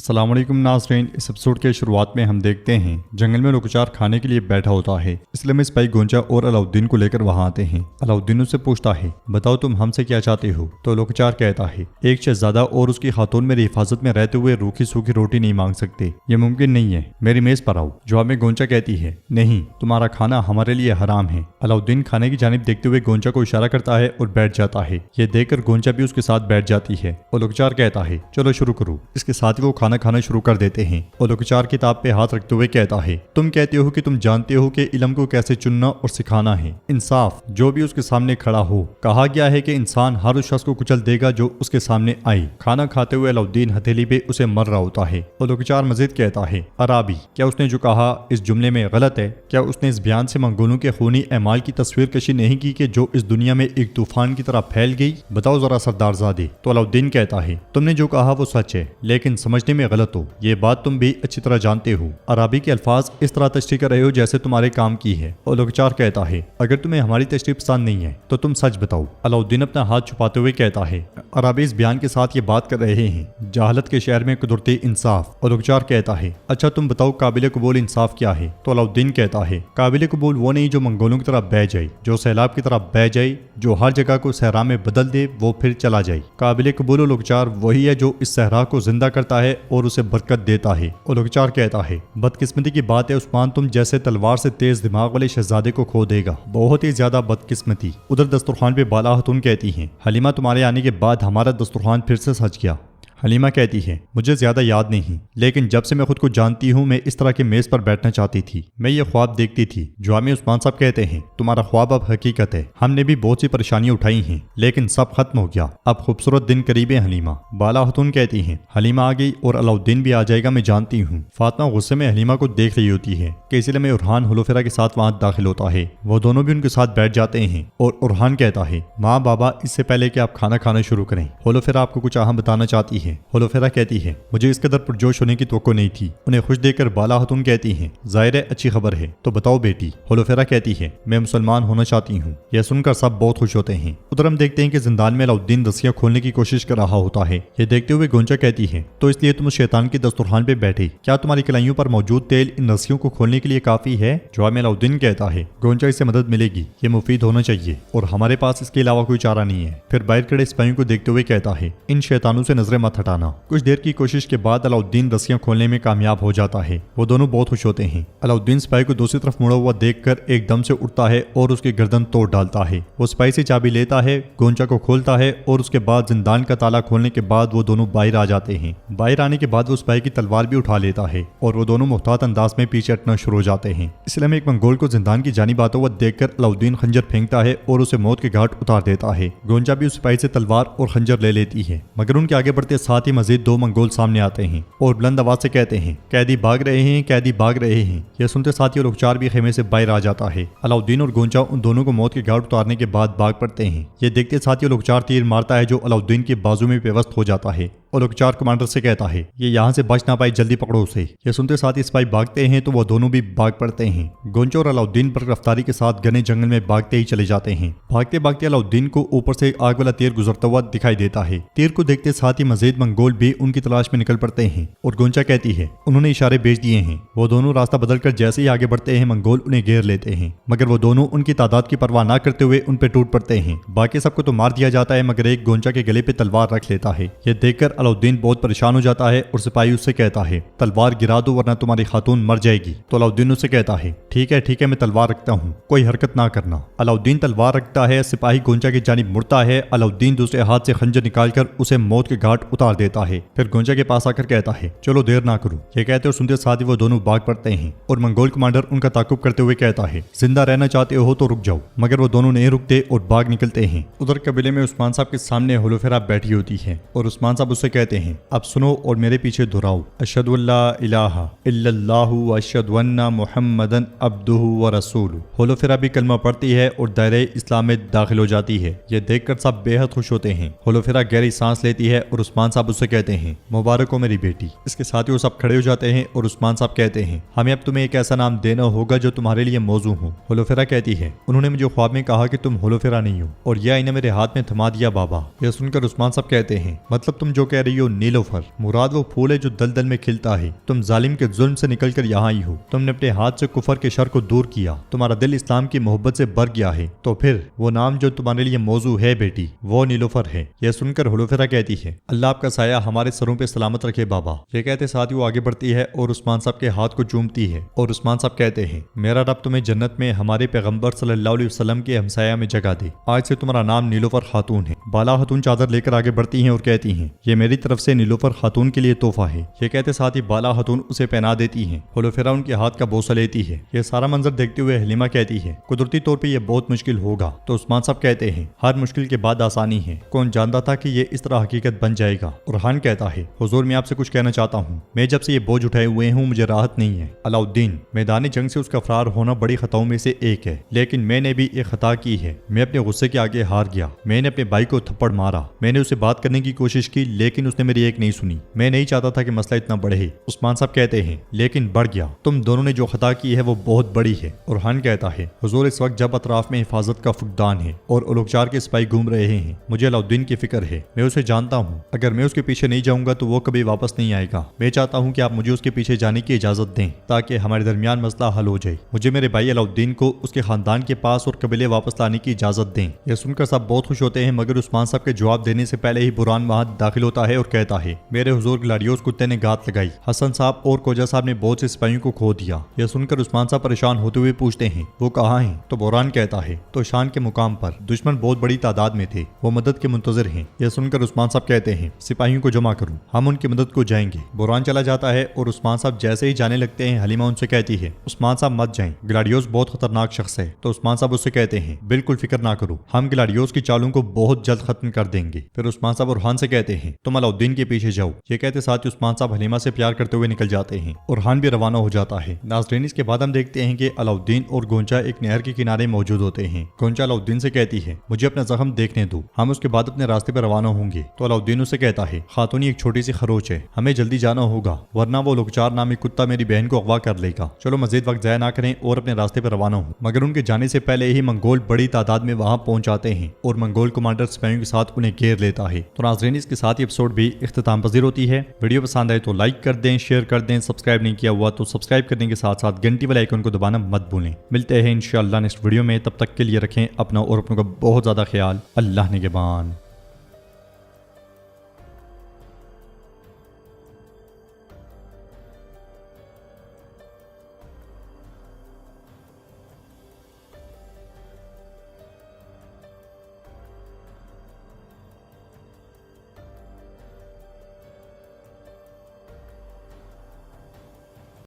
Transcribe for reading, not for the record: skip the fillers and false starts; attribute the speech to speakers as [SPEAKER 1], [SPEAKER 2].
[SPEAKER 1] अस्सलाम वालेकुम नाज़रीन। इस एपिसोड के शुरुआत में हम देखते हैं जंगल में लोकचार खाने के लिए बैठा होता है। इसलिए में सिपाही गोंचा और अलाउद्दीन को लेकर वहां आते हैं। अलाउद्दीन उससे पूछता है, बताओ तुम हमसे क्या चाहते हो? तो लोकचार कहता है, एक शहजादा और उसकी खातून मेरी हिफाजत में रहते हुए रूखी सूखी रोटी नहीं मांग सकते, ये मुमकिन नहीं है। मेरी मेज पर आओ। जवाब में गोंचा कहती है, नहीं, तुम्हारा खाना हमारे लिए हराम है। अलाउद्दीन खाने की जानिब देखते हुए गोंचा को इशारा करता है और बैठ जाता है। ये देखकर गोंचा भी उसके साथ बैठ जाती है और लोकचार कहता है, चलो शुरू करो। इसके साथ ही वो खाना खाना शुरू कर देते हैं और लोकचार किताब पे हाथ रखते हुए कहता है, तुम कहते हो कि तुम जानते हो कि इल्म को कैसे चुनना और सिखाना है। इंसाफ जो भी उसके सामने खड़ा हो। कहा गया है कि इंसान हर उस शख्स को कुचल देगा जो उसके सामने आए। खाना खाते हुए अलाउद्दीन हथेली पे उसे मर रहा होता है और लोकचार मजीद कहता है, अराबी, क्या उसने जो कहा इस जुमले में गलत है? क्या उसने इस बयान से मंगोलों के खूनी एमाल की तस्वीर कशी नहीं की कि जो इस दुनिया में एक तूफान की तरह फैल गई? बताओ जरा सरदारजादे। तो अलाउद्दीन कहता है, तुमने जो कहा वो सच है, लेकिन समझने में गलत हो। ये बात तुम भी अच्छी तरह जानते हो। अराबी के अल्फाज इस तरह तशरीह कर रहे हो जैसे तुम्हारे काम की है। और लोकचार कहता है, अगर तुम्हें हमारी तशरीह पसंद नहीं है तो तुम सच बताओ। अलाउद्दीन अपना हाथ छुपाते हुए कहता है, अराबी इस बयान के साथ ये बात कर रहे हैं, जहालत के शहर में कुदरती इंसाफ। और लोकचार कहता है, अच्छा तुम बताओ काबिल कबूल इंसाफ क्या है? तो अलाउद्दीन कहता है, काबिल कबूल वो नहीं जो मंगोलों की तरह बह जाए, जो सैलाब की तरह बह जाए, जो हर जगह को सहरा में बदल दे वो फिर चला जाए। काबिल कबूल और लोकचार वही है जो इस सहरा को जिंदा करता है और उसे बरकत देता है। और लोकचार कहता है, बदकिस्मती की बात है उस्मान, तुम जैसे तलवार से तेज दिमाग वाले शहजादे को खो देगा। बहुत ही ज्यादा बदकिस्मती। उधर दस्तरखान पे बाला खातून कहती हैं, हलीमा तुम्हारे आने के बाद हमारा दस्तरखान फिर से सज गया। हलीमा कहती है, मुझे ज्यादा याद नहीं, लेकिन जब से मैं खुद को जानती हूँ मैं इस तरह के मेज पर बैठना चाहती थी। मैं ये ख्वाब देखती थी। जवाब में उस्मान साहब कहते हैं, तुम्हारा ख्वाब अब हकीकत है। हमने भी बहुत सी परेशानियां उठाई हैं, लेकिन सब खत्म हो गया। अब खूबसूरत दिन करीब है हलीमा। बाला खातून कहती हैं, हलीमा आ गई और अलाउद्दीन भी आ जाएगा, मैं जानती हूँ। फातिमा गुस्से में हलीमा को देख रही होती है कि इसीलिए में उरहान हुलोफेरा के साथ वहां दाखिल होता है। वो दोनों भी उनके साथ बैठ जाते हैं और उरहान कहता है, माँ बाबा, इससे पहले कि आप खाना खाना शुरू करें, हुलोफेरा आपको कुछ अहम बताना चाहती है। हुलोफेरा कहती है, मुझे इस कदर पुरजोश होने की तवक्को नहीं थी। उन्हें खुश देखकर बाला खातून कहती हैं, जाहिर है अच्छी खबर है, तो बताओ बेटी। हुलोफेरा कहती है, मैं मुसलमान होना चाहती हूँ। यह सुनकर सब बहुत खुश होते हैं। उधर हम देखते हैं कि जिंदान में अलाउद्दीन रस्सियां खोलने की कोशिश कर रहा होता है। ये देखते हुए गोंचा कहती है, तो इसलिए तुम शैतान की दस्तरखान पे बैठे, क्या तुम्हारी कलाइयों पर मौजूद तेल इन रस्सियों को खोलने के लिए काफी है? जवाब में अलाउद्दीन कहता है, गोंचा, इससे मदद मिलेगी, ये मुफीद होना चाहिए और हमारे पास इसके अलावा कोई चारा नहीं है। फिर बाहर खड़े सिपाहियों को देखते हुए कहता है, इन शैतानों से नजरें मत हटाना। कुछ देर की कोशिश के बाद अलाउद्दीन रस्सियां खोलने में कामयाब हो जाता है। वो दोनों बहुत खुश होते हैं। अलाउद्दीन सिपाही को दूसरी तरफ मुड़ा हुआ देखकर एकदम से उठता है और उसकी गर्दन तोड़ डालता है। वो सिपाही से चाबी लेता है, गोंचा को खोलता है और उसके बाद जिंदान का ताला खोलने के बाद वो दोनों बाहर आ जाते हैं। बाहर आने के बाद वो सिपाही की तलवार भी उठा लेता है और वो दोनों मुहतात अंदाज में पीछे हटना शुरू हो जाते हैं। इसलिए में एक मंगोल को जिंदान की जानिब आता हुआ देखकर अलाउद्दीन खंजर फेंकता है और उसे मौत के घाट उतार देता है। गोंचा भी उस सिपाही से तलवार और खंजर ले लेती है, मगर उनके आगे बढ़ते साथ ही मजीद दो मंगोल सामने आते हैं और बुलंद आवाज से कहते हैं, कैदी भाग रहे हैं, कैदी भाग रहे हैं। यह सुनते साथ ही लोकचार भी खेमे से बाहर आ जाता है। अलाउद्दीन और गोंचा उन दोनों को मौत के घाट उतारने के बाद भाग पड़ते हैं। ये देखते साथ ही लोकचार तीर मारता है जो अलाउद्दीन के बाजू में पेवस्त हो जाता है और लोकचार कमांडर से कहता है, ये यहाँ से बच ना पाए, जल्दी पकड़ो उसे। ये सुनते साथ ही सिपाही भागते हैं तो वो दोनों भी भाग पड़ते हैं। गोंचा और अलाउद्दीन पर गिरफ्तारी के साथ घने जंगल में भागते ही चले जाते हैं। भागते भागते अलाउद्दीन को ऊपर से आग वाला तीर गुजरता हुआ दिखाई देता है। तीर को देखते साथ ही मजीद मंगोल भी उनकी तलाश में निकल पड़ते हैं और गोंचा कहती है, उन्होंने इशारे भेज दिए हैं। वो दोनों रास्ता बदलकर जैसे ही आगे बढ़ते हैं मंगोल उन्हें घेर लेते हैं, मगर वो दोनों उनकी तादाद की परवाह ना करते हुए उन पे टूट पड़ते हैं। बाकी सबको तो मार दिया जाता है, मगर एक गोंचा के गले पे तलवार रख लेता है। ये देखकर अलाउद्दीन बहुत परेशान हो जाता है और सिपाही उससे कहता है, तलवार गिरा दो वरना तुम्हारी खातून मर जाएगी। तो अलाउद्दीन उससे कहता है, ठीक है मैं तलवार रखता हूँ, कोई हरकत ना करना। अलाउद्दीन तलवार रखता है। सिपाही गोंचा की जानिब मुड़ता है। अलाउद्दीन दूसरे हाथ से खंजर निकालकर उसे मौत के घाट उतार देता है। फिर गोंचा के पास आकर कहता है, चलो देर ना करो। ये कहते और सुनते साथ ही वो दोनों भाग पड़ते हैं और मंगोल कमांडर उनका ताकुब करते हुए कहता है, जिंदा रहना चाहते हो तो रुक जाओ, मगर वो दोनों नहीं रुकते और भाग निकलते हैं। उधर कबीले में उस्मान साहब के सामने हुलोफेरा बैठी होती है और उस्मान साहब उससे कहते हैं, अब सुनो और मेरे पीछे दोहराओ, अशहदु अल्ला इलाहा इल्लल्लाहु व अशहदु अन्ना मुहम्मदन अब्दुहु व रसूलुहु। हुलोफेरा भी कलमा पढ़ती है और दायरे इस्लाम में दाखिल हो जाती है। ये देखकर सब बेहद खुश होते हैं। हुलोफेरा गहरी सांस लेती है और उस्मान साहब उससे कहते हैं, मुबारक हो मेरी बेटी। इसके साथ ही वो सब खड़े हो जाते हैं और उस्मान साहब कहते हैं, हमें अब तुम्हें एक ऐसा नाम देना होगा जो तुम्हारे लिए मौजू हो। हुलोफेरा कहती है, उन्होंने मुझे ख्वाब में कहा कि तुम हुलोफेरा नहीं हो और यह आईना मेरे हाथ में थमा दिया बाबा। यह सुनकर उस्मान साहब कहते हैं, मतलब तुम जो कह रही हो नीलोफर, मुराद वो फूल है जो दलदल में खिलता है। तुम जालिम के जुल्म से निकल कर यहाँ आई हो, तुमने अपने हाथ से कुफर के शर को दूर किया, तुम्हारा दिल इस्लाम की मोहब्बत से भर गया है, तो फिर वो नाम जो तुम्हारे लिए मौजू है बेटी वो नीलोफर है। यह सुनकर हुलैफा कहती है अल्लाह आपका साया हमारे सरों पे सलामत रखे बाबा। ये कहते साथ ही वो आगे बढ़ती है और उस्मान साहब के हाथ को चूमती है और उस्मान साहब कहते हैं मेरा रब तुम्हें जन्नत में हमारे पैगंबर सल्लल्लाहु अलैहि वसल्लम के हमसाया में जगह दे। आज से तुम्हारा नाम नीलोफर खातून है। बाला खातून चादर लेकर आगे बढ़ती हैं और कहती हैं ये मेरी तरफ से नीलोफर खातून के लिए तोहफा है। ये कहते साथ ही बाला खातून उसे पहना देती हैं। हुलैफा उनके हाथ का बोसा लेती है। ये सारा मंजर देखते हुए हलीमा कहती है कुदरती तौर पे ये बहुत मुश्किल होगा। तो उस्मान साहब कहते हैं हर मुश्किल के बाद आसानी है, कौन जानता था कि ये इस तरह हकीकत बन जाएगा। उरहान कहता है हुजूर मैं आपसे कुछ कहना चाहता हूँ, मैं जब से ये बोझ उठाए हुए हूँ मुझे राहत नहीं है। अलाउद्दीन मैदानी जंग से उसका फरार होना बड़ी खताओं में से एक है, लेकिन मैंने भी एक खता की है। मैं अपने गुस्से के आगे हार गया। मैंने अपने भाई को थप्पड़ मारा। मैंने उसे बात करने की कोशिश की लेकिन उसने मेरी एक नहीं सुनी। मैं नहीं चाहता था कि मसला इतना बढ़े। उस्मान साहब कहते हैं लेकिन बढ़ गया। तुम दोनों ने जो खता की है वो बहुत बड़ी है। उरहान कहता है हुजूर इस वक्त जब अतराफ में हिफाजत का फुकदान है और उलुगचार के सिपाही घूम रहे हैं, मुझे अलाउद्दीन की फिक्र है। मैं उसे जानता हूँ, अगर मैं उसके पीछे नहीं जाऊंगा तो वो कभी वापस नहीं आएगा। मैं चाहता हूँ कि आप मुझे उसके पीछे जाने की इजाजत दें ताकि हमारे दरमियान मसला हल हो जाए। मुझे मेरे भाई अलाउद्दीन को उसके खानदान के पास और कबीले वापस लाने की इजाजत दें। यह सुनकर सब बहुत खुश होते हैं, मगर उस्मान साहब के जवाब देने से पहले ही बुरहान वहां दाखिल होता है और कहता है मेरे हुजूर ग्लाडियोस कुत्ते ने घात लगाई। हसन साहब और कोजा साहब ने बहुत से सिपाहियों को खो दिया। यह सुनकर उस्मान साहब परेशान होते हुए पूछते हैं वो कहाँ हैं? तो बुरहान कहता है तो शान के मुकाम पर, दुश्मन बहुत बड़ी तादाद में थे, वो मदद के मुंतजर हैं। यह सुनकर उस्मान साहब कहते हैं सिपाहियों को जमा करूं, हम उनकी मदद को जाएंगे। बुरहान चला जाता है और उस्मान साहब जैसे ही जाने लगते हैं हलीमा उनसे कहती है उस्मान साहब मत जाएं, ग्लाडियोस बहुत खतरनाक शख्स है। तो उस्मान साहब उससे कहते हैं बिल्कुल फिक्र ना करो, हम ग्लाडियोस की चालों को बहुत जल्द खत्म कर देंगे। फिर उस्मान साहब उरहान से कहते हैं तुम अलाउद्दीन के पीछे जाओ। ये कहते साथ ही उस्मान साहब हलीमा से प्यार करते हुए निकल जाते हैं। उरहान भी रवाना हो जाता है। नाज़रीन इसके बाद हम देखते हैं कि अलाउद्दीन और गोंचा एक नहर के किनारे मौजूद होते हैं। गोंचा अलाउद्दीन से कहती है मुझे अपना जख्म देखने दो, हम उसके बाद अपने रास्ते पर रवाना होंगे। तो अलाउद्दीन उसे कहता है खातूनी एक छोटी सी खरोच है, हमें जल्दी जाना होगा वरना वो लुगचार नामी कुत्ता मेरी बहन को अगवा कर लेगा। चलो मजीद वक्त जाया ना करें और अपने रास्ते पर रवाना हो। मगर उनके जाने से पहले ही मंगोल बड़ी तादाद में वहां पहुंच जाते हैं और मंगोल कमांडर सिपाहियों के साथ उन्हें घेर लेता है। तो नाज़रीन इसके साथ ही एपिसोड भी इख्तिताम पजीर होती है। वीडियो पसंद आए तो लाइक कर दें, शेयर कर दें, सब्सक्राइब नहीं किया हुआ तो सब्सक्राइब करने के साथ साथ घंटी वाले आइकन को दबाना मत भूलें। मिलते हैं इंशाअल्लाह नेक्स्ट वीडियो में, तब तक के लिए रखें अपना और अपनों का बहुत ज्यादा ख्याल। अल्लाह निगहबान।